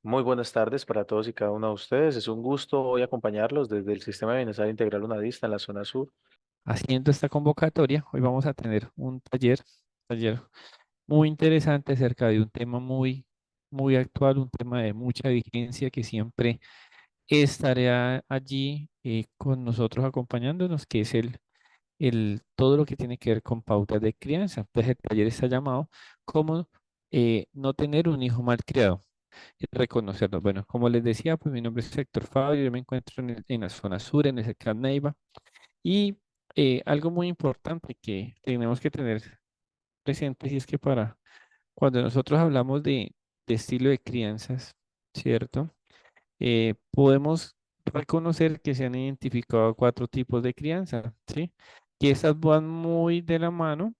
Muy buenas tardes para todos y cada uno de ustedes. Es un gusto hoy acompañarlos desde el Sistema de Bienestar Integral Unadista en la zona sur. Haciendo esta convocatoria, hoy vamos a tener un taller muy interesante acerca de un tema muy actual, un tema de mucha vigencia que siempre estará allí con nosotros acompañándonos, que es todo lo que tiene que ver con pautas de crianza. Entonces, el taller está llamado ¿Cómo no tener un hijo mal criado? Y reconocerlo. Bueno, como les decía, pues mi nombre es Héctor Fabio, yo me encuentro en la zona sur, en el sector Neiva. Y algo muy importante que tenemos que tener presente y es que para cuando nosotros hablamos de estilo de crianzas, ¿cierto? Podemos reconocer que se han identificado cuatro tipos de crianza, ¿sí? Y estas van muy de la mano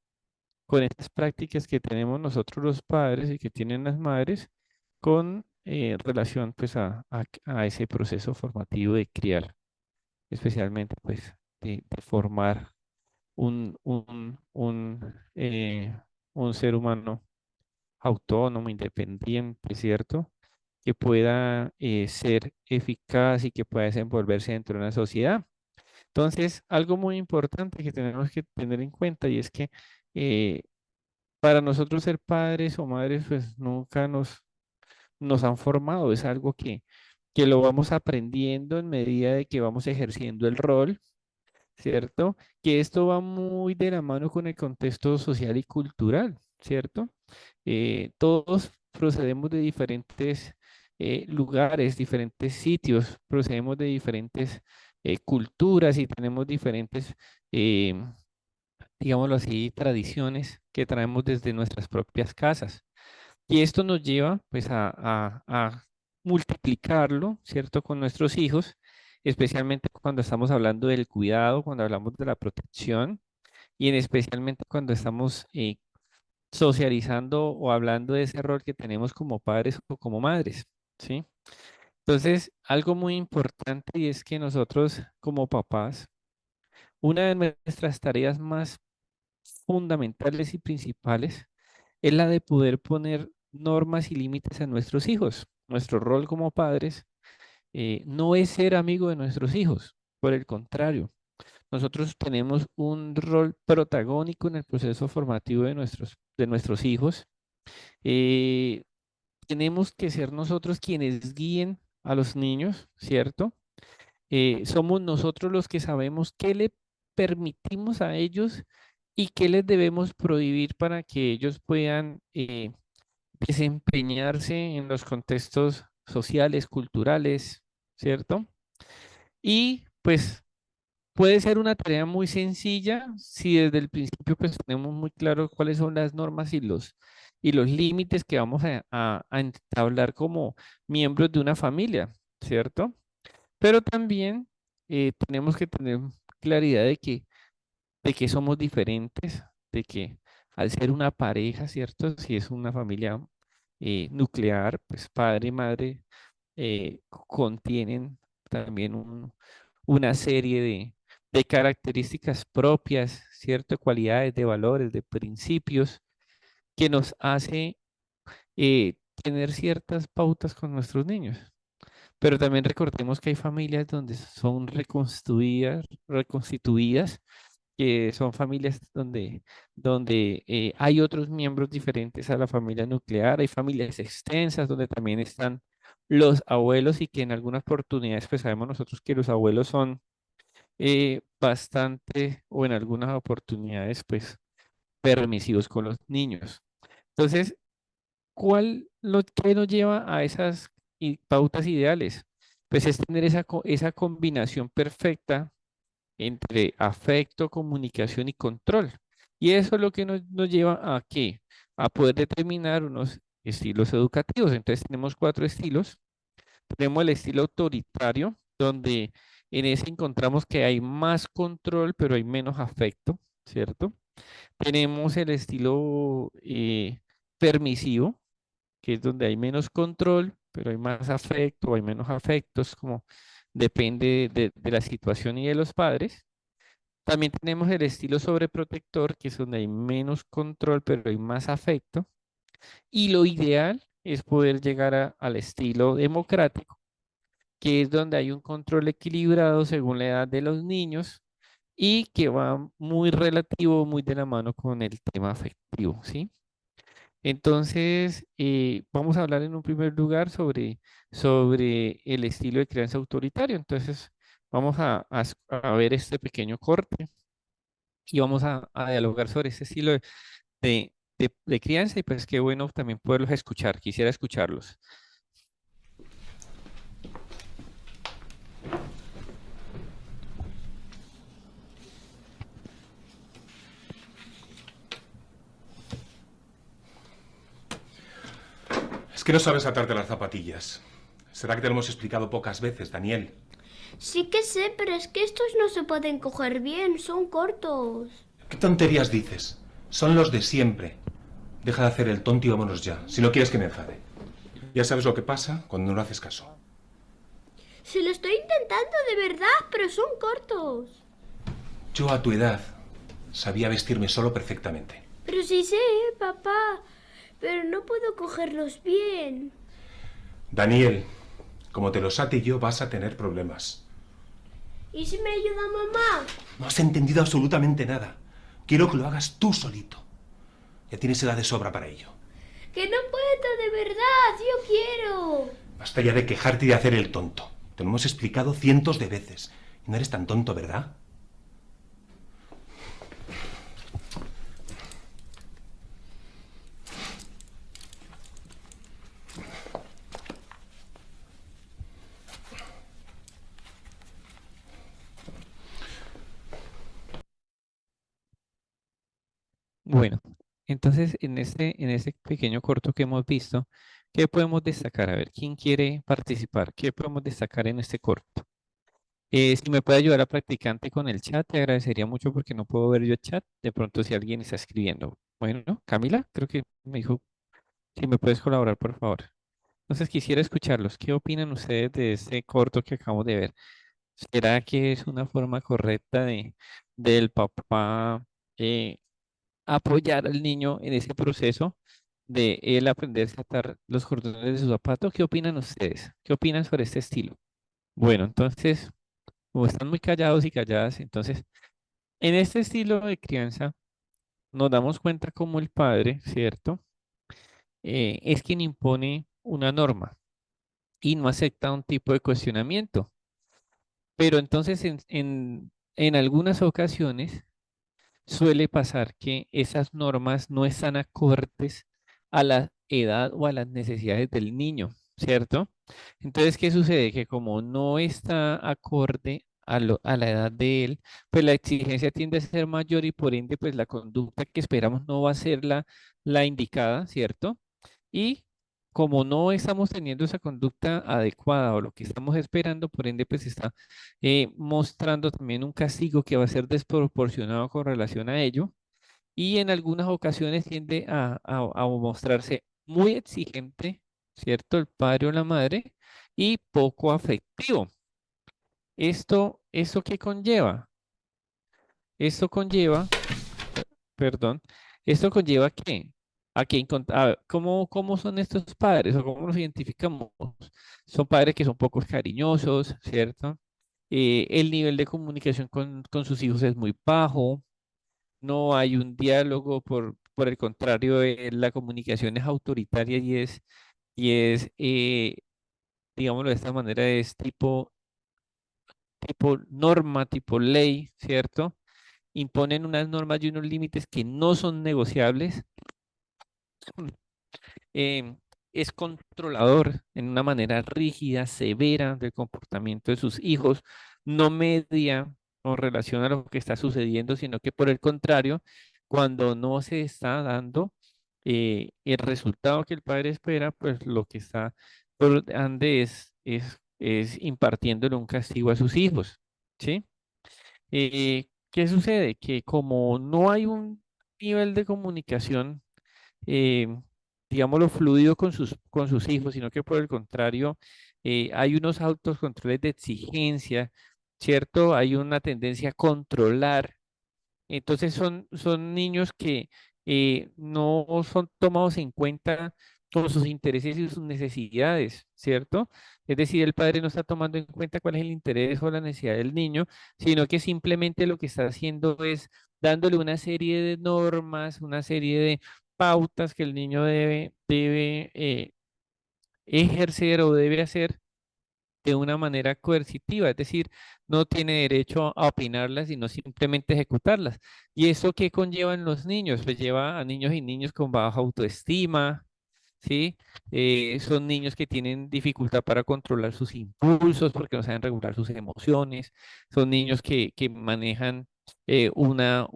con estas prácticas que tenemos nosotros los padres y que tienen las madres con relación pues a ese proceso formativo de criar, especialmente pues de formar un, un, un, eh, un ser humano autónomo, independiente, ¿cierto? Que pueda ser eficaz y que pueda desenvolverse dentro de una sociedad. Entonces, algo muy importante que tenemos que tener en cuenta y es que eh, para nosotros ser padres o madres, pues nunca nos han formado, es algo que lo vamos aprendiendo en medida de que vamos ejerciendo el rol, ¿cierto? Que esto va muy de la mano con el contexto social y cultural, ¿cierto? Todos procedemos de diferentes lugares, diferentes sitios, procedemos de diferentes culturas y tenemos diferentes, eh, digámoslo así, tradiciones que traemos desde nuestras propias casas. Y esto nos lleva pues a multiplicarlo, ¿cierto? Con nuestros hijos, especialmente cuando estamos hablando del cuidado, cuando hablamos de la protección y en especialmente cuando estamos socializando o hablando de ese rol que tenemos como padres o como madres, ¿sí? Entonces, algo muy importante y es que nosotros como papás, una de nuestras tareas más fundamentales y principales es la de poder poner normas y límites a nuestros hijos. Nuestro rol como padres no es ser amigo de nuestros hijos, por el contrario, nosotros tenemos un rol protagónico en el proceso formativo de nuestros hijos. Eh, Tenemos que ser nosotros quienes guíen a los niños, ¿cierto? Somos nosotros los que sabemos qué le permitimos a ellos y qué les debemos prohibir para que ellos puedan desempeñarse en los contextos sociales, culturales, ¿cierto? Y pues puede ser una tarea muy sencilla si desde el principio pues tenemos muy claro cuáles son las normas y los límites que vamos a entablar como miembros de una familia, ¿cierto? Pero también tenemos que tener claridad de que somos diferentes, de que al ser una pareja, ¿cierto? Si es una familia nuclear, pues padre y madre contienen también una serie de características propias, ciertas cualidades, de valores, de principios que nos hace tener ciertas pautas con nuestros niños. Pero también recordemos que hay familias donde son reconstituidas, que son familias donde hay otros miembros diferentes a la familia nuclear, hay familias extensas donde también están los abuelos y que en algunas oportunidades, pues sabemos nosotros que los abuelos son bastante o en algunas oportunidades, pues permisivos con los niños. Entonces, ¿qué nos lleva a esas pautas ideales? Pues es tener esa combinación perfecta entre afecto, comunicación y control. Y eso es lo que nos lleva a qué? A poder determinar unos estilos educativos. Entonces tenemos cuatro estilos. Tenemos el estilo autoritario, donde en ese encontramos que hay más control, pero hay menos afecto, ¿cierto? Tenemos el estilo permisivo, que es donde hay menos control, pero hay más afecto, o hay menos afectos, como depende de la situación y de los padres. También tenemos el estilo sobreprotector, que es donde hay menos control, pero hay más afecto. Y lo ideal es poder llegar al estilo democrático, que es donde hay un control equilibrado según la edad de los niños y que va muy relativo, muy de la mano con el tema afectivo, ¿sí? Entonces, vamos a hablar en un primer lugar sobre el estilo de crianza autoritario. Entonces, vamos a ver este pequeño corte y vamos a dialogar sobre este estilo de crianza y pues qué bueno también poderlos escuchar. Quisiera escucharlos. Es que no sabes atarte las zapatillas. ¿Será que te lo hemos explicado pocas veces, Daniel? Sí que sé, pero es que estos no se pueden coger bien, son cortos. ¿Qué tonterías dices? Son los de siempre. Deja de hacer el tonto y vámonos ya, si no quieres que me enfade. Ya sabes lo que pasa cuando no haces caso. Se lo estoy intentando de verdad, pero son cortos. Yo a tu edad sabía vestirme solo perfectamente. Pero sí sé, papá, pero no puedo cogerlos bien. Daniel, como te los ate yo vas a tener problemas. ¿Y si me ayuda mamá? No has entendido absolutamente nada. Quiero que lo hagas tú solito. Ya tienes edad de sobra para ello. Que no puedo, de verdad, yo quiero. Basta ya de quejarte y de hacer el tonto. Te lo hemos explicado cientos de veces. Y no eres tan tonto, ¿verdad? Bueno, entonces en este pequeño corto que hemos visto, ¿qué podemos destacar? A ver, ¿quién quiere participar? ¿Qué podemos destacar en este corto? Si me puede ayudar a practicante con el chat, te agradecería mucho porque no puedo ver yo el chat. De pronto si alguien está escribiendo. Bueno, Camila, creo que me dijo, si me puedes colaborar, por favor. Entonces quisiera escucharlos. ¿Qué opinan ustedes de este corto que acabamos de ver? ¿Será que es una forma correcta del papá eh, apoyar al niño en ese proceso de él aprenderse a atar los cordones de su zapato? ¿Qué opinan ustedes? ¿Qué opinan sobre este estilo? Bueno, entonces, como están muy callados y calladas, entonces, en este estilo de crianza nos damos cuenta como el padre, ¿cierto? Es quien impone una norma y no acepta un tipo de cuestionamiento. Pero entonces en algunas ocasiones suele pasar que esas normas no están acordes a la edad o a las necesidades del niño, ¿cierto? Entonces, ¿qué sucede? Que como no está acorde a la edad de él, pues la exigencia tiende a ser mayor y por ende, pues la conducta que esperamos no va a ser la indicada, ¿cierto? Y como no estamos teniendo esa conducta adecuada o lo que estamos esperando, por ende, pues está mostrando también un castigo que va a ser desproporcionado con relación a ello y en algunas ocasiones tiende a mostrarse muy exigente, ¿cierto? El padre o la madre y poco afectivo. ¿Esto qué conlleva? Esto conlleva, perdón, esto conlleva ¿qué? ¿Cómo son estos padres o cómo los identificamos? Son padres que son poco cariñosos, ¿cierto? El nivel de comunicación con sus hijos es muy bajo, no hay un diálogo, por el contrario, la comunicación es autoritaria y es, digámoslo de esta manera, es tipo norma, tipo ley, ¿cierto? Imponen unas normas y unos límites que no son negociables. em, es controlador en una manera rígida, severa del comportamiento de sus hijos, no media con relación a lo que está sucediendo, sino que por el contrario, cuando no se está dando el resultado que el padre espera, pues lo que está por ande es impartiéndole un castigo a sus hijos, ¿sí? ¿Qué sucede? Que como no hay un nivel de comunicación eh, digámoslo, fluido con sus hijos, sino que por el contrario, hay unos altos controles de exigencia, ¿cierto? Hay una tendencia a controlar. Entonces son niños que no son tomados en cuenta con sus intereses y sus necesidades, ¿cierto? Es decir, el padre no está tomando en cuenta cuál es el interés o la necesidad del niño, sino que simplemente lo que está haciendo es dándole una serie de normas, una serie de pautas que el niño debe ejercer o debe hacer de una manera coercitiva, es decir, no tiene derecho a opinarlas, sino simplemente ejecutarlas. ¿Y eso qué conllevan los niños? Pues lleva a niños y niños con baja autoestima, ¿sí? Son niños que tienen dificultad para controlar sus impulsos porque no saben regular sus emociones, son niños que manejan una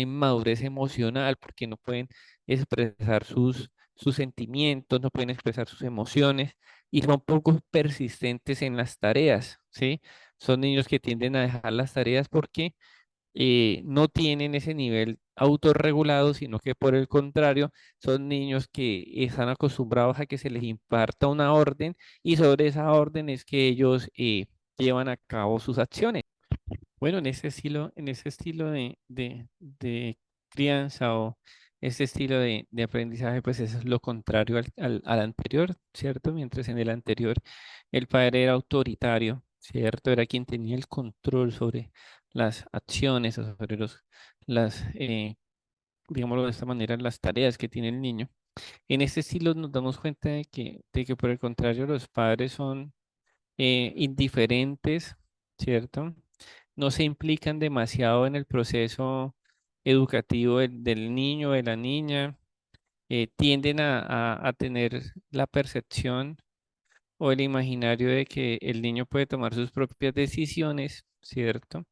inmadurez emocional porque no pueden expresar sus sentimientos, no pueden expresar sus emociones y son poco persistentes en las tareas, ¿sí? Son niños que tienden a dejar las tareas porque no tienen ese nivel autorregulado, sino que por el contrario, son niños que están acostumbrados a que se les imparta una orden y sobre esa orden es que ellos llevan a cabo sus acciones. Bueno, en ese estilo de crianza o ese estilo de aprendizaje, pues eso es lo contrario al anterior, ¿cierto? Mientras en el anterior el padre era autoritario, ¿cierto? Era quien tenía el control sobre las acciones o sobre digámoslo de esta manera, las tareas que tiene el niño. En este estilo nos damos cuenta de que por el contrario los padres son indiferentes, ¿cierto? No se implican demasiado en el proceso educativo del niño, de la niña, tienden a tener la percepción o el imaginario de que el niño puede tomar sus propias decisiones, ¿cierto?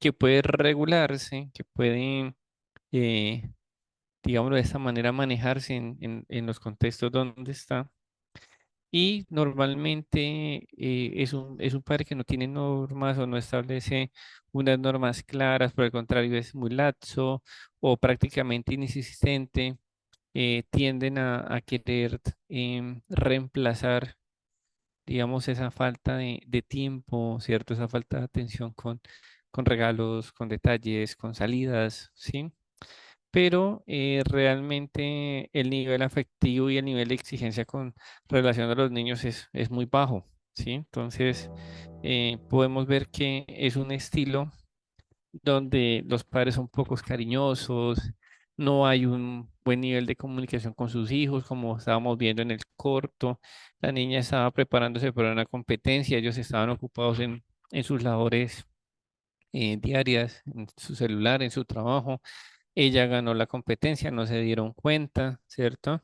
Que puede regularse, que puede, eh, digámoslo de esta manera, manejarse en los contextos donde está. Y normalmente es un padre que no tiene normas o no establece unas normas claras, por el contrario, es muy laxo o prácticamente inexistente. Tienden a querer reemplazar, digamos, esa falta de tiempo, ¿cierto? Esa falta de atención con regalos, con detalles, con salidas, ¿sí? Pero realmente el nivel afectivo y el nivel de exigencia con relación a los niños es muy bajo, ¿sí? Entonces, podemos ver que es un estilo donde los padres son pocos cariñosos, no hay un buen nivel de comunicación con sus hijos, como estábamos viendo en el corto. La niña estaba preparándose para una competencia, ellos estaban ocupados en sus labores diarias, en su celular, en su trabajo. Ella ganó la competencia, no se dieron cuenta, ¿cierto?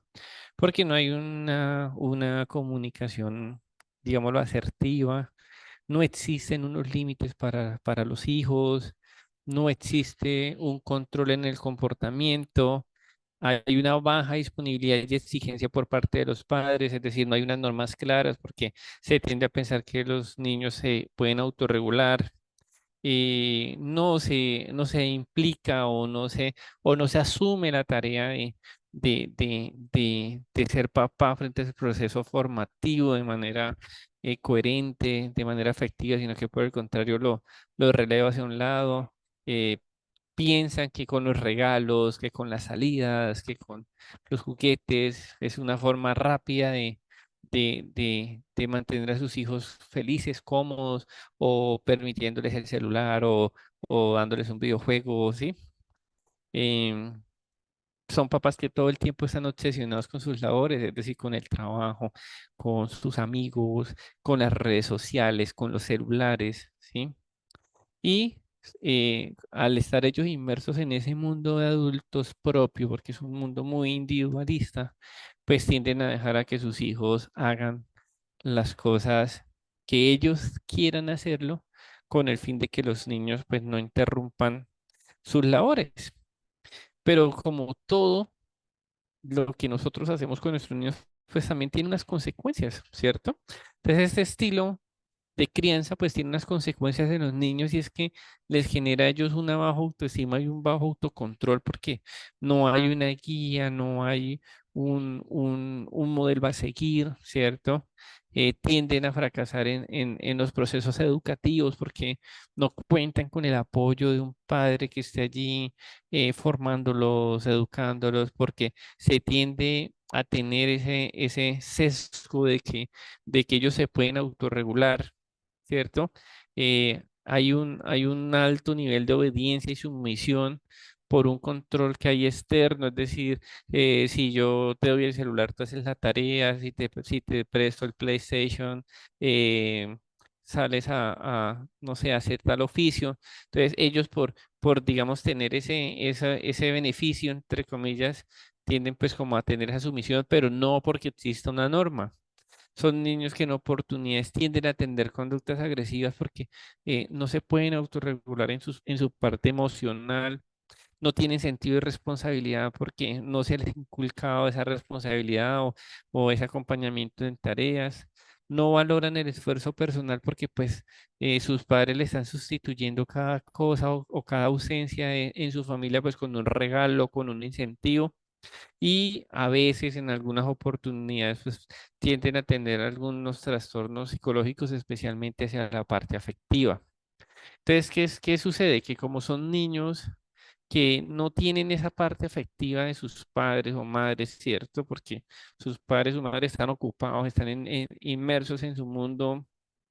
Porque no hay una comunicación, digámoslo, asertiva, no existen unos límites para los hijos, no existe un control en el comportamiento, hay una baja disponibilidad y exigencia por parte de los padres, es decir, no hay unas normas claras porque se tiende a pensar que los niños se pueden autorregular, no se implica o no se asume la tarea de ser papá frente a ese proceso formativo de manera coherente, de manera efectiva, sino que por el contrario lo releva hacia un lado. eh, Piensan que con los regalos, que con las salidas, que con los juguetes es una forma rápida de mantener a sus hijos felices, cómodos o permitiéndoles el celular o dándoles un videojuego, ¿sí? Em, Son papás que todo el tiempo están obsesionados con sus labores, es decir, con el trabajo, con sus amigos, con las redes sociales, con los celulares, ¿sí? Y al estar ellos inmersos en ese mundo de adultos propio, porque es un mundo muy individualista, pues tienden a dejar a que sus hijos hagan las cosas que ellos quieran hacerlo con el fin de que los niños pues no interrumpan sus labores. Pero como todo lo que nosotros hacemos con nuestros niños, pues también tiene unas consecuencias, ¿cierto? Entonces este estilo de crianza, pues tiene unas consecuencias en los niños y es que les genera a ellos una baja autoestima y un bajo autocontrol porque no hay una guía, no hay un modelo a seguir, ¿cierto? Tienden a fracasar en los procesos educativos porque no cuentan con el apoyo de un padre que esté allí formándolos, educándolos, porque se tiende a tener ese sesgo de que ellos se pueden autorregular, ¿cierto? Hay un alto nivel de obediencia y sumisión por un control que hay externo, es decir, si yo te doy el celular, tú haces la tarea, si te presto el PlayStation, eh, sales no sé, a hacer tal oficio. Entonces, ellos por digamos, tener ese beneficio, entre comillas, tienden pues como a tener esa sumisión, pero no porque exista una norma. Son niños que en oportunidades tienden a tener conductas agresivas porque no se pueden autorregular en su parte emocional, no tienen sentido de responsabilidad porque no se les ha inculcado esa responsabilidad o ese acompañamiento en tareas. No valoran el esfuerzo personal porque pues sus padres le están sustituyendo cada cosa o cada ausencia en su familia pues con un regalo, con un incentivo y a veces en algunas oportunidades pues tienden a tener algunos trastornos psicológicos, especialmente hacia la parte afectiva. Entonces, qué sucede? Que como son niños que no tienen esa parte afectiva de sus padres o madres, ¿cierto? Porque sus padres o madres están ocupados, están inmersos en su mundo,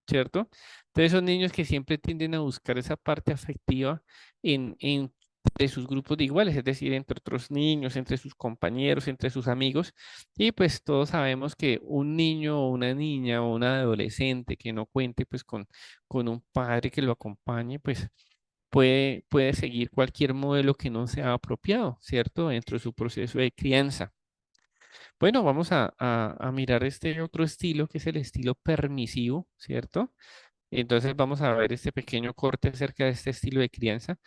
¿cierto? Entonces son niños que siempre tienden a buscar esa parte afectiva entre sus grupos de iguales, es decir, entre otros niños, entre sus compañeros, entre sus amigos. Y pues todos sabemos que un niño o una niña o un adolescente que no cuente pues con un padre que lo acompañe, pues puede seguir cualquier modelo que no sea apropiado, ¿cierto? Dentro de su proceso de crianza. Bueno, vamos a mirar este otro estilo que es el estilo permisivo, ¿cierto? Entonces vamos a ver este pequeño corte acerca de este estilo de crianza.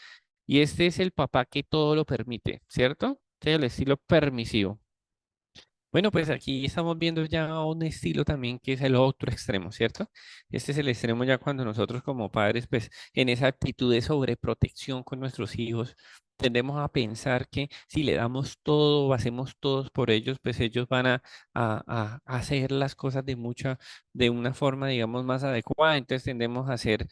Y este es el papá que todo lo permite, ¿cierto? Este es el estilo permisivo. Bueno, pues aquí estamos viendo ya un estilo también que es el otro extremo, ¿cierto? Este es el extremo ya cuando nosotros como padres, pues en esa actitud de sobreprotección con nuestros hijos, tendemos a pensar que si le damos todo o hacemos todos por ellos, pues ellos van a hacer las cosas de una forma, digamos, más adecuada. Entonces tendemos a ser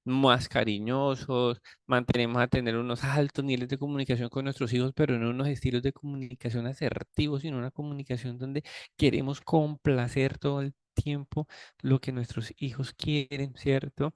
más cariñosos, mantenemos a tener unos altos niveles de comunicación con nuestros hijos, pero en unos estilos de comunicación asertivos y en una comunicación donde queremos complacer todo el tiempo lo que nuestros hijos quieren, ¿cierto?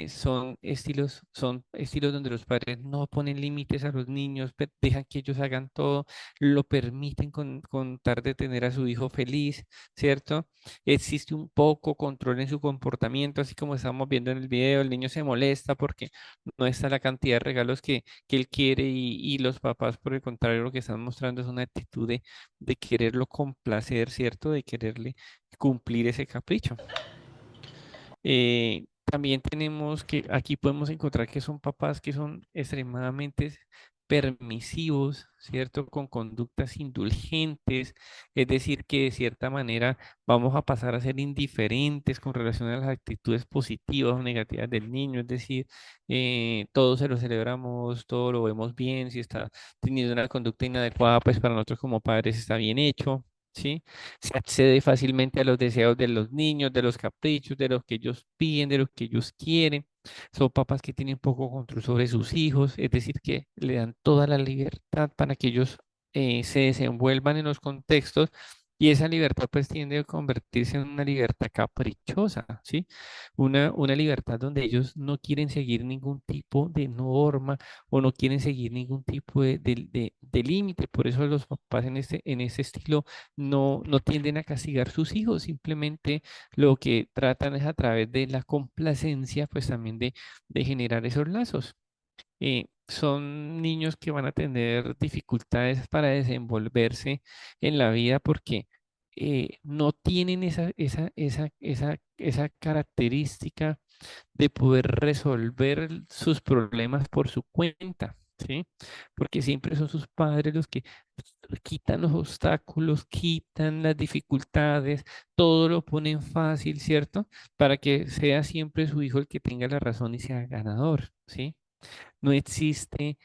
Son estilos donde los padres no ponen límites a los niños, dejan que ellos hagan todo, lo permiten con tal de tener a su hijo feliz, ¿cierto? Existe un poco control en su comportamiento, así como estamos viendo en el video, el niño se molesta porque no está la cantidad de regalos que él quiere y los papás, por el contrario, lo que están mostrando es una actitud de quererlo complacer, ¿cierto? De quererle cumplir ese capricho. También tenemos que, aquí podemos encontrar que son papás que son extremadamente permisivos, ¿cierto? Con conductas indulgentes, es decir, que de cierta manera vamos a pasar a ser indiferentes con relación a las actitudes positivas o negativas del niño, es decir, todo se lo celebramos, todo lo vemos bien, si está teniendo una conducta inadecuada, pues para nosotros como padres está bien hecho. ¿Sí? Se accede fácilmente a los deseos de los niños, de los caprichos, de lo que ellos piden, de lo que ellos quieren. Son papás que tienen poco control sobre sus hijos, es decir, que le dan toda la libertad para que ellos se desenvuelvan en los contextos y esa libertad pues tiende a convertirse en una libertad caprichosa, ¿sí? Una libertad donde ellos no quieren seguir ningún tipo de norma o no quieren seguir ningún tipo de límite. Por eso los papás en este estilo no tienden a castigar sus hijos, simplemente lo que tratan es a través de la complacencia, pues también de generar esos lazos. Son niños que van a tener dificultades para desenvolverse en la vida porque no tienen esa característica de poder resolver sus problemas por su cuenta, ¿sí? Porque siempre son sus padres los que quitan los obstáculos, quitan las dificultades, todo lo ponen fácil, ¿cierto? Para que sea siempre su hijo el que tenga la razón y sea ganador, ¿sí? No existe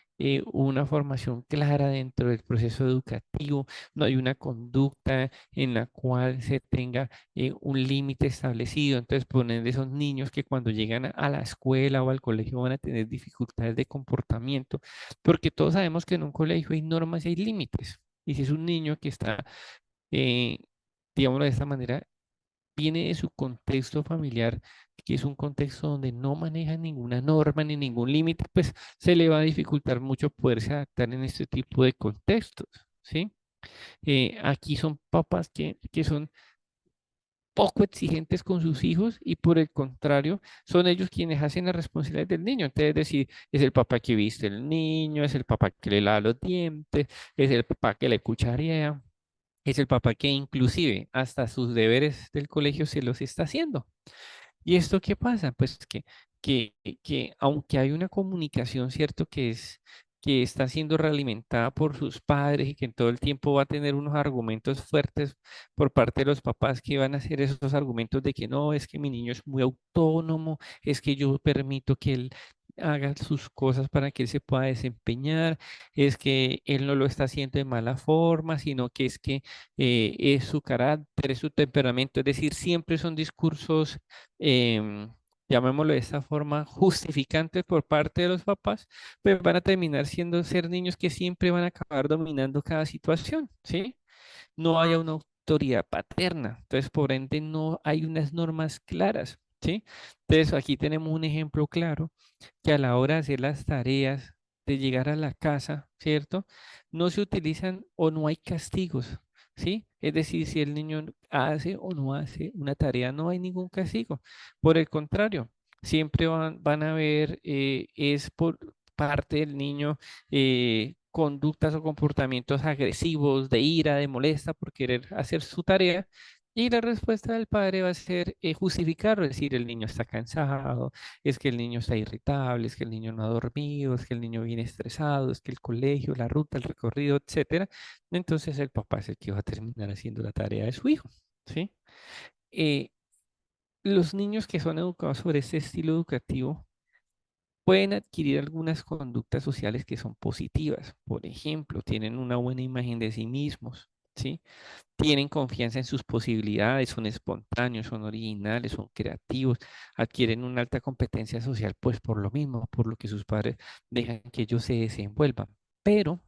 una formación clara dentro del proceso educativo, no hay una conducta en la cual se tenga un límite establecido. Entonces ponen de esos niños que cuando llegan a la escuela o al colegio van a tener dificultades de comportamiento, porque todos sabemos que en un colegio hay normas y hay límites. Y si es un niño que está, eh, digámoslo de esta manera, viene de su contexto familiar, que es un contexto donde no maneja ninguna norma ni ningún límite, pues se le va a dificultar mucho poderse adaptar en este tipo de contextos, ¿sí? Aquí son papás que son poco exigentes con sus hijos y por el contrario, son ellos quienes hacen las responsabilidades del niño. Entonces, es decir, es el papá que viste el niño, es el papá que le lava los dientes, es el papá que le cucharea, es el papá que inclusive hasta sus deberes del colegio se los está haciendo. ¿Y esto qué pasa? Pues que aunque hay una comunicación, ¿cierto? Que está siendo realimentada por sus padres y que en todo el tiempo va a tener unos argumentos fuertes por parte de los papás que van a hacer esos argumentos de que no, es que mi niño es muy autónomo, es que yo permito que él haga sus cosas para que él se pueda desempeñar, es que él no lo está haciendo de mala forma, sino que es que es su carácter, es su temperamento, es decir, siempre son discursos llamémoslo de esta forma, justificantes por parte de los papás, pues van a terminar siendo ser niños que siempre van a acabar dominando cada situación, ¿sí? No haya una autoridad paterna, entonces por ende no hay unas normas claras, ¿sí? Entonces aquí tenemos un ejemplo claro que a la hora de hacer las tareas, de llegar a la casa, ¿cierto? No se utilizan o no hay castigos, ¿sí? Es decir, si el niño hace o no hace una tarea, no hay ningún castigo. Por el contrario, siempre van a haber, es por parte del niño, conductas o comportamientos agresivos, de ira, de molesta por querer hacer su tarea. Y la respuesta del padre va a ser justificarlo, es decir, el niño está cansado, es que el niño está irritable, es que el niño no ha dormido, es que el niño viene estresado, es que el colegio, la ruta, el recorrido, etcétera. Entonces el papá es el que va a terminar haciendo la tarea de su hijo, ¿sí? Eh, los niños que son educados sobre este estilo educativo pueden adquirir algunas conductas sociales que son positivas. Por ejemplo, tienen una buena imagen de sí mismos, ¿sí? Tienen confianza en sus posibilidades, son espontáneos, son originales, son creativos, adquieren una alta competencia social, pues por lo mismo, por lo que sus padres dejan que ellos se desenvuelvan. Pero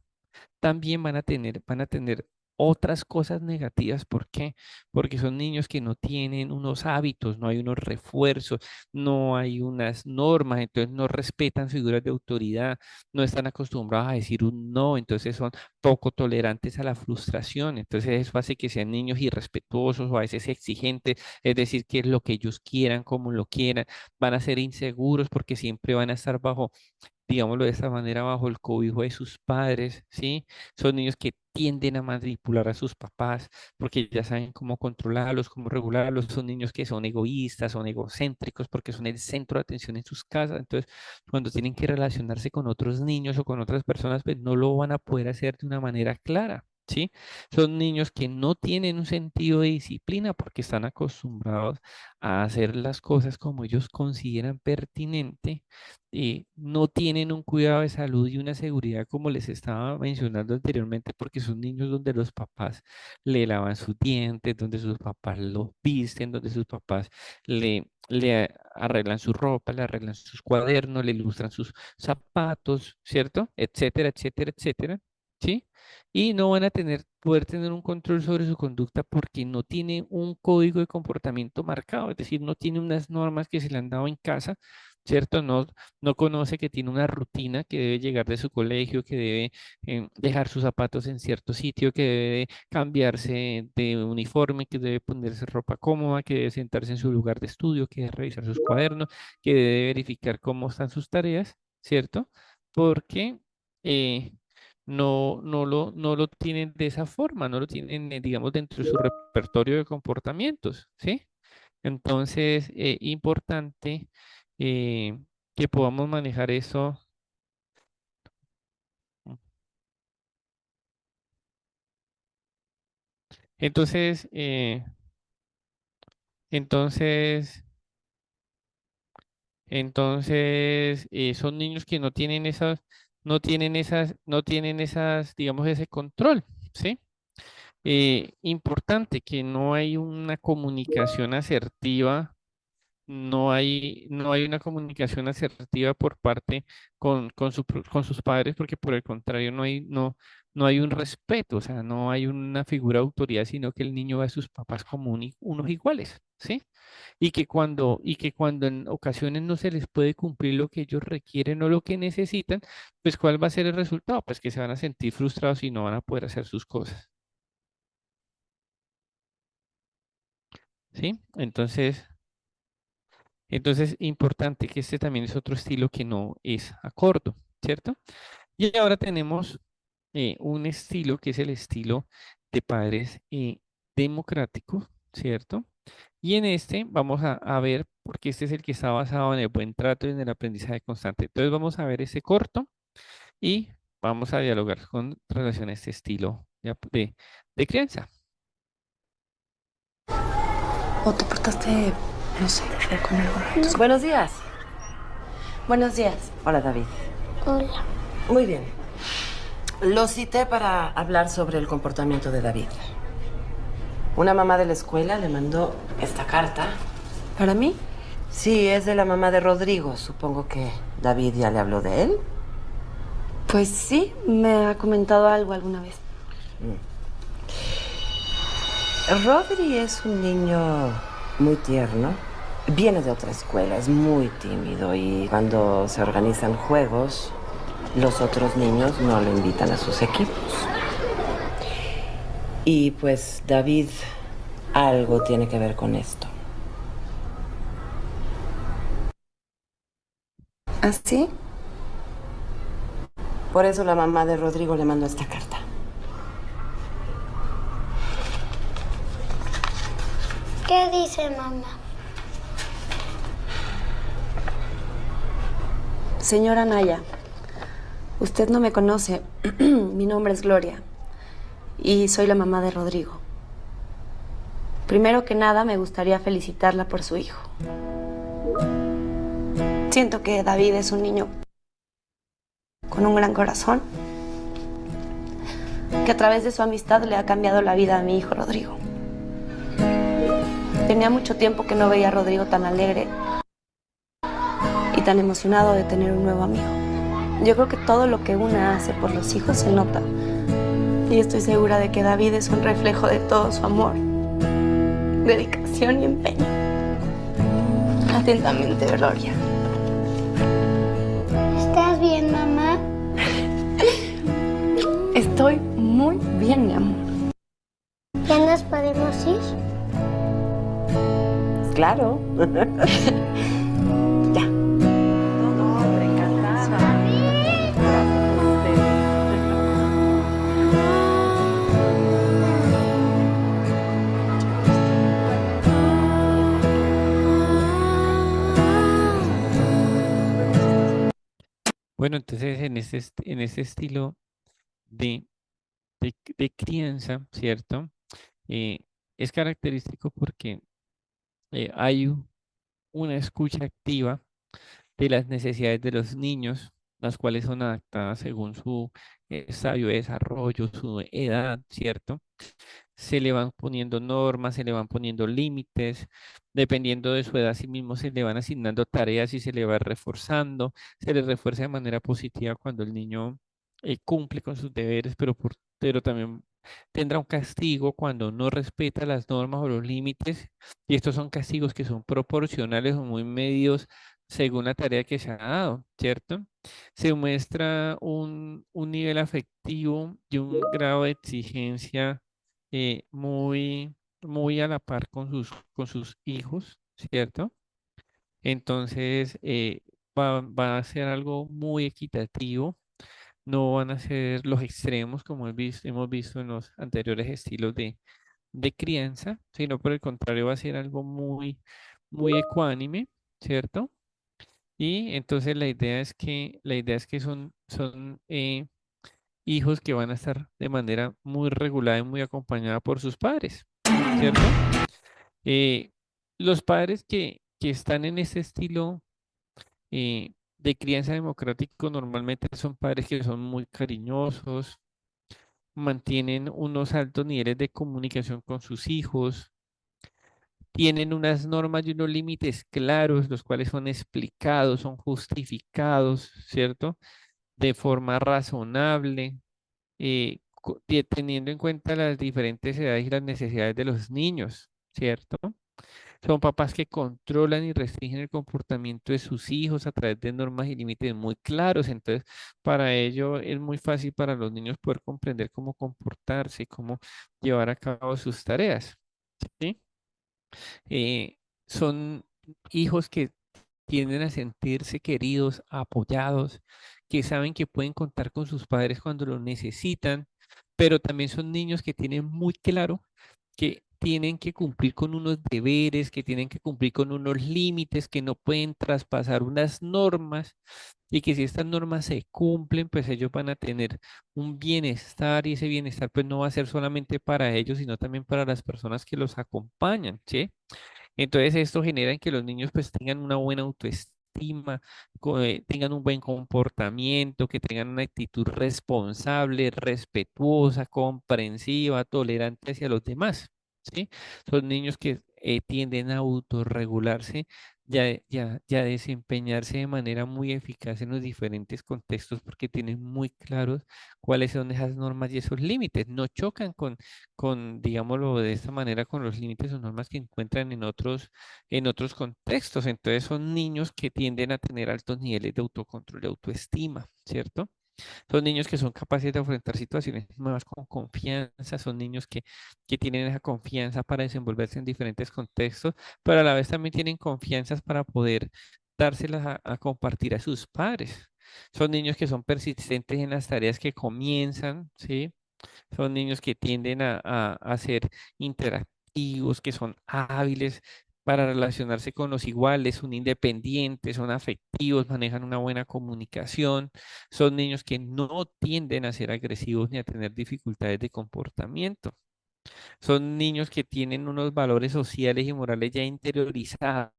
también van a tener otras cosas negativas. ¿Por qué? Porque son niños que no tienen unos hábitos, no hay unos refuerzos, no hay unas normas, entonces no respetan figuras de autoridad, no están acostumbrados a decir un no, entonces son poco tolerantes a la frustración, entonces eso hace que sean niños irrespetuosos o a veces exigentes, es decir, que es lo que ellos quieran, como lo quieran, van a ser inseguros porque siempre van a estar bajo, digámoslo de esta manera, bajo el cobijo de sus padres, ¿sí? Son niños que tienden a manipular a sus papás porque ya saben cómo controlarlos, cómo regularlos. Son niños que son egoístas, son egocéntricos porque son el centro de atención en sus casas. Entonces, cuando tienen que relacionarse con otros niños o con otras personas, pues no lo van a poder hacer de una manera clara. ¿Sí? Son niños que no tienen un sentido de disciplina porque están acostumbrados a hacer las cosas como ellos consideran pertinente, no tienen un cuidado de salud y una seguridad como les estaba mencionando anteriormente, porque son niños donde los papás le lavan sus dientes, donde sus papás los visten, donde sus papás le arreglan su ropa, le arreglan sus cuadernos, le ilustran sus zapatos, ¿cierto? Etcétera, etcétera, etcétera. ¿Sí? Y no van a poder tener un control sobre su conducta porque no tiene un código de comportamiento marcado, es decir, no tiene unas normas que se le han dado en casa, ¿cierto? No conoce que tiene una rutina, que debe llegar de su colegio, que debe dejar sus zapatos en cierto sitio, que debe cambiarse de uniforme, que debe ponerse ropa cómoda, que debe sentarse en su lugar de estudio, que debe revisar sus cuadernos, que debe verificar cómo están sus tareas, ¿cierto? Porque eh, no lo tienen de esa forma, no lo tienen, digamos, dentro de su repertorio de comportamientos, ¿sí? Entonces, importante eh, que podamos manejar eso. Entonces, entonces, son niños que no tienen esas, digamos, ese control, ¿sí? Importante que no hay una comunicación asertiva. No hay una comunicación asertiva por parte con sus padres, porque por el contrario, no hay un respeto, o sea, no hay una figura de autoridad, sino que el niño ve a sus papás como unos iguales, ¿sí? Y que cuando en ocasiones no se les puede cumplir lo que ellos requieren o lo que necesitan, pues ¿cuál va a ser el resultado? Pues que se van a sentir frustrados y no van a poder hacer sus cosas, ¿sí? Entonces, importante que este también es otro estilo que no es acordo, ¿cierto? Y ahora tenemos un estilo que es el estilo de padres democráticos, ¿cierto? Y en este vamos a ver, porque este es el que está basado en el buen trato y en el aprendizaje constante. Entonces vamos a ver ese corto y vamos a dialogar con relación a este estilo de crianza. ¿O te portaste, no sé, feo con algo? Buenos días. Buenos días. Hola, David. Hola. Muy bien. Lo cité para hablar sobre el comportamiento de David. Una mamá de la escuela le mandó esta carta. ¿Para mí? Sí, es de la mamá de Rodrigo. Supongo que David ya le habló de él. Pues sí, me ha comentado algo alguna vez. Rodri es un niño muy tierno. Viene de otra escuela, es muy tímido y cuando se organizan juegos, los otros niños no lo invitan a sus equipos. Y pues David algo tiene que ver con esto. ¿Ah, sí? Por eso la mamá de Rodrigo le mandó esta carta. ¿Qué dice mamá? Señora Naya, usted no me conoce. Mi nombre es Gloria y soy la mamá de Rodrigo. Primero que nada, me gustaría felicitarla por su hijo. Siento que David es un niño con un gran corazón, que a través de su amistad le ha cambiado la vida a mi hijo Rodrigo. Tenía mucho tiempo que no veía a Rodrigo tan alegre y tan emocionado de tener un nuevo amigo. Yo creo que todo lo que una hace por los hijos se nota. Y estoy segura de que David es un reflejo de todo su amor, dedicación y empeño. Atentamente, Gloria. ¿Estás bien, mamá? Estoy muy bien, mi amor. ¿Ya nos podemos ir? Claro. Ya. No, hombre, encantada. Bueno, entonces en este estilo de, de crianza, ¿cierto? Eh, es característico porque hay una escucha activa de las necesidades de los niños, las cuales son adaptadas según su estadio de desarrollo, su edad, ¿cierto? Se le van poniendo normas, se le van poniendo límites, dependiendo de su edad, sí mismo se le van asignando tareas y se le va reforzando, se le refuerza de manera positiva cuando el niño cumple con sus deberes, pero también tendrá un castigo cuando no respeta las normas o los límites, y estos son castigos que son proporcionales o muy medidos según la tarea que se ha dado, ¿cierto? Se muestra un nivel afectivo y un grado de exigencia muy a la par con sus hijos, ¿cierto? Entonces, va a ser algo muy equitativo, no van a ser los extremos como hemos visto en los anteriores estilos de crianza, sino por el contrario va a ser algo muy ecuánime, ¿cierto? Y entonces la idea es que son hijos que van a estar de manera muy regulada y muy acompañada por sus padres, ¿cierto? Los padres que están en ese estilo de crianza democrático normalmente son padres que son muy cariñosos, mantienen unos altos niveles de comunicación con sus hijos, tienen unas normas y unos límites claros, los cuales son explicados, son justificados, ¿cierto? De forma razonable. teniendo en cuenta las diferentes edades y las necesidades de los niños, ¿cierto? Son papás que controlan y restringen el comportamiento de sus hijos a través de normas y límites muy claros. Entonces, para ello es muy fácil para los niños poder comprender cómo comportarse y cómo llevar a cabo sus tareas, ¿sí? Son hijos que tienden a sentirse queridos, apoyados, que saben que pueden contar con sus padres cuando lo necesitan, pero también son niños que tienen muy claro que tienen que cumplir con unos deberes, que tienen que cumplir con unos límites, que no pueden traspasar unas normas y que si estas normas se cumplen, pues ellos van a tener un bienestar y ese bienestar pues no va a ser solamente para ellos, sino también para las personas que los acompañan, ¿sí? Entonces esto genera en que los niños pues tengan una buena autoestima, tengan un buen comportamiento, que tengan una actitud responsable, respetuosa, comprensiva, tolerante hacia los demás, ¿sí? Son niños que tienden a autorregularse y a desempeñarse de manera muy eficaz en los diferentes contextos porque tienen muy claros cuáles son esas normas y esos límites. No chocan digámoslo de esta manera, con los límites o normas que encuentran en otros contextos. Entonces son niños que tienden a tener altos niveles de autocontrol y autoestima, ¿cierto? Son niños que son capaces de enfrentar situaciones nuevas con confianza, son niños que tienen esa confianza para desenvolverse en diferentes contextos, pero a la vez también tienen confianzas para poder dárselas a compartir a sus padres. Son niños que son persistentes en las tareas que comienzan, ¿sí? Son niños que tienden a ser interactivos, que son hábiles para relacionarse con los iguales, son independientes, son afectivos, manejan una buena comunicación. Son niños que no tienden a ser agresivos ni a tener dificultades de comportamiento. Son niños que tienen unos valores sociales y morales ya interiorizados,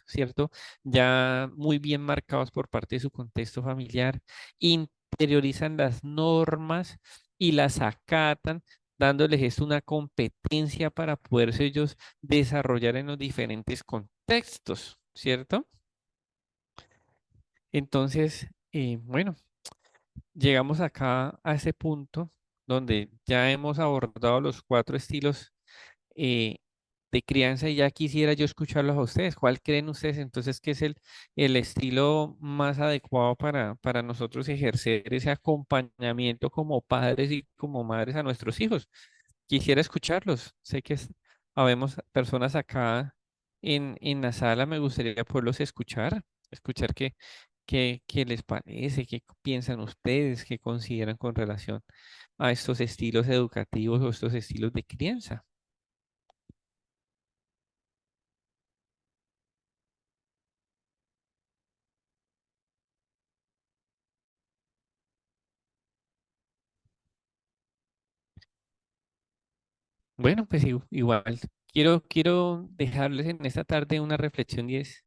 ¿cierto? Ya muy bien marcados por parte de su contexto familiar. Interiorizan las normas y las acatan, dándoles esto una competencia para poderse ellos desarrollar en los diferentes contextos, ¿cierto? Entonces, bueno, llegamos acá a ese punto donde ya hemos abordado los cuatro estilos eh, de crianza y ya quisiera yo escucharlos a ustedes. ¿Cuál creen ustedes entonces que es el estilo más adecuado para nosotros ejercer ese acompañamiento como padres y como madres a nuestros hijos? Quisiera escucharlos. Sé que habemos personas acá en la sala, me gustaría poderlos escuchar, escuchar qué les parece, qué piensan ustedes, qué consideran con relación a estos estilos educativos o estos estilos de crianza. Bueno, pues igual, quiero dejarles en esta tarde una reflexión y es,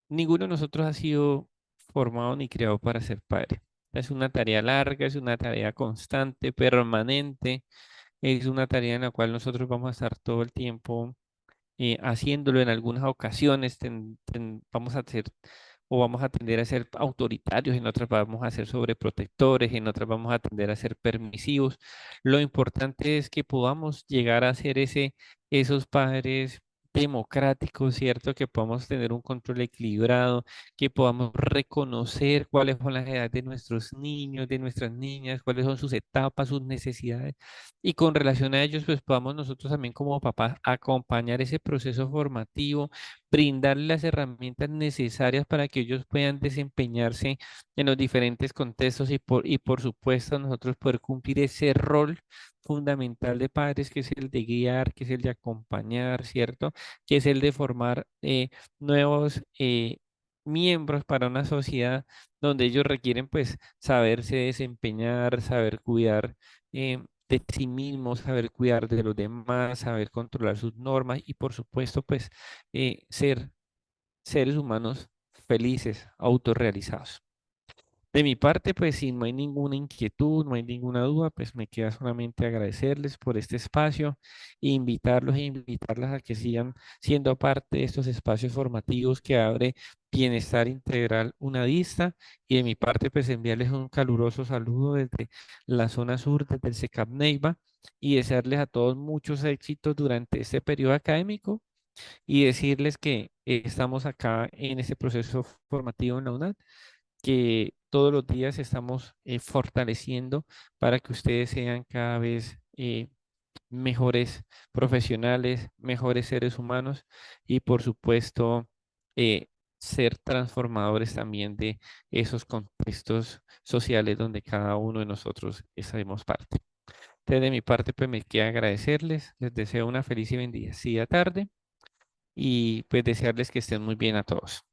ninguno de nosotros ha sido formado ni creado para ser padre. Es una tarea larga, es una tarea constante, permanente, es una tarea en la cual nosotros vamos a estar todo el tiempo haciéndolo en algunas ocasiones, vamos a hacer o vamos a tender a ser autoritarios, en otras vamos a ser sobreprotectores, en otras vamos a tender a ser permisivos. Lo importante es que podamos llegar a ser esos padres democráticos, ¿cierto? Que podamos tener un control equilibrado, que podamos reconocer cuáles son las edades de nuestros niños, de nuestras niñas, cuáles son sus etapas, sus necesidades y con relación a ellos, pues podamos nosotros también como papás acompañar ese proceso formativo, brindarles las herramientas necesarias para que ellos puedan desempeñarse en los diferentes contextos y por supuesto nosotros poder cumplir ese rol fundamental de padres, que es el de guiar, que es el de acompañar, ¿cierto? Que es el de formar nuevos miembros para una sociedad donde ellos requieren pues saberse desempeñar, saber cuidar de sí mismos, saber cuidar de los demás, saber controlar sus normas y por supuesto, pues, ser seres humanos felices, autorrealizados. De mi parte, pues si no hay ninguna inquietud, no hay ninguna duda, pues me queda solamente agradecerles por este espacio e invitarlos e invitarlas a que sigan siendo parte de estos espacios formativos que abre Bienestar Integral Unadista. Y de mi parte, pues enviarles un caluroso saludo desde la zona sur, desde el SECAP Neiva, y desearles a todos muchos éxitos durante este periodo académico y decirles que estamos acá en este proceso formativo en la UNAD, que todos los días estamos fortaleciendo para que ustedes sean cada vez mejores profesionales, mejores seres humanos y por supuesto eh, ser transformadores también de esos contextos sociales donde cada uno de nosotros hacemos parte. Entonces, de mi parte, pues me queda agradecerles, les deseo una feliz y bendecida tarde y pues desearles que estén muy bien a todos.